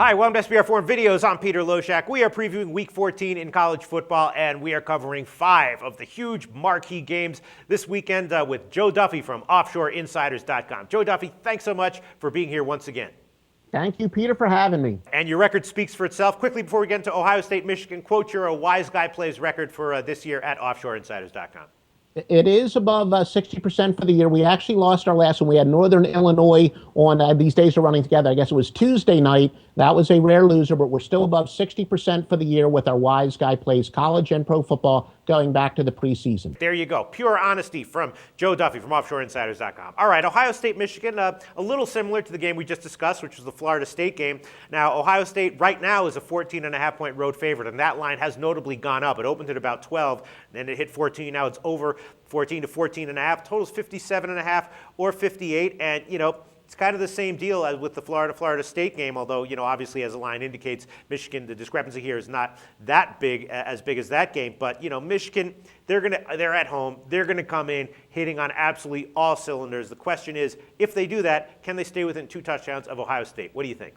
Hi, welcome to SBR Forum Videos. I'm Peter Loshak. We are previewing Week 14 in college football, and we are covering 5 of the huge marquee games this weekend with Joe Duffy from OffshoreInsiders.com. Joe Duffy, thanks so much for being here once again. Thank you, Peter, for having me. And your record speaks for itself. Quickly, before we get into Ohio State, Michigan, quote your wise guy plays record for this year at OffshoreInsiders.com. It is above 60% for the year. We actually lost our last one. We had Northern Illinois on, these days are running together. I guess it was Tuesday night. That was a rare loser, but we're still above 60% for the year with our wise guy plays college and pro football going back to the preseason. There you go. Pure honesty from Joe Duffy from OffshoreInsiders.com. All right, Ohio State, Michigan, a little similar to the game we just discussed, which was the Florida State game. Now, Ohio State right now is a 14.5-point road favorite, and that line has notably gone up. It opened at about 12, then it hit 14. Now it's over 14 to 14.5. Total's 57.5 or 58, and, it's kind of the same deal as with the Florida State game, although, obviously as the line indicates, Michigan, the discrepancy here is not that big, as big as that game. But, Michigan, they're at home. They're going to come in hitting on absolutely all cylinders. The question is, if they do that, can they stay within 2 touchdowns of Ohio State? What do you think?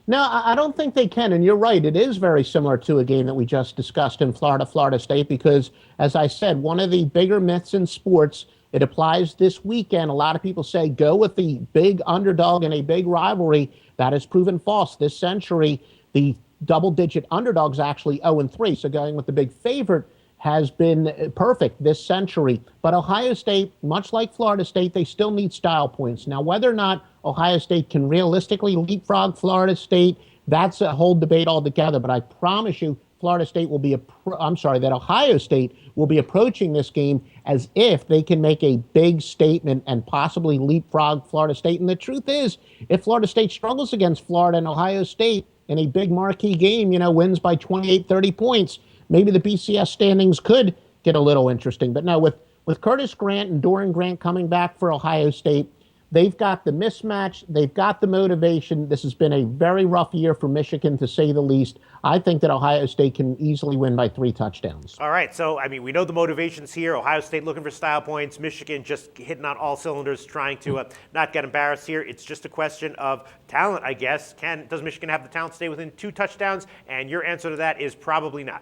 No, I don't think they can, and you're right. It is very similar to a game that we just discussed in Florida State because, as I said, one of the bigger myths in sports, it applies this weekend. A lot of people say go with the big underdog in a big rivalry. That has proven false. This century, the double-digit underdog's actually 0-3, so going with the big favorite has been perfect this century. But Ohio State, much like Florida State, they still need style points. Now, whether or not Ohio State can realistically leapfrog Florida State, that's a whole debate altogether. But I promise you, that Ohio State will be approaching this game as if they can make a big statement and possibly leapfrog Florida State. And the truth is, if Florida State struggles against Florida and Ohio State in a big marquee game, wins by 28, 30 points, maybe the BCS standings could get a little interesting. But no, with Curtis Grant and Doran Grant coming back for Ohio State, they've got the mismatch. They've got the motivation. This has been a very rough year for Michigan, to say the least. I think that Ohio State can easily win by 3 touchdowns. All right. So, we know the motivations here. Ohio State looking for style points. Michigan just hitting on all cylinders, trying to not get embarrassed here. It's just a question of talent, I guess. Does Michigan have the talent to stay within 2 touchdowns? And your answer to that is probably not.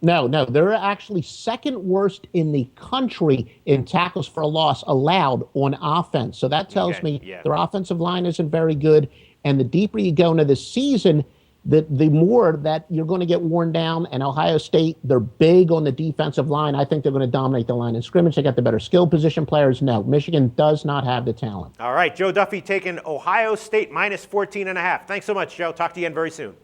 No, they're actually second worst in the country in tackles for a loss allowed on offense. So that tells me their offensive line isn't very good. And the deeper you go into the season, the more that you're going to get worn down. And Ohio State, they're big on the defensive line. I think they're going to dominate the line in scrimmage. They got the better skill position players. No, Michigan does not have the talent. All right, Joe Duffy taking Ohio State minus 14.5. Thanks so much, Joe. Talk to you again very soon.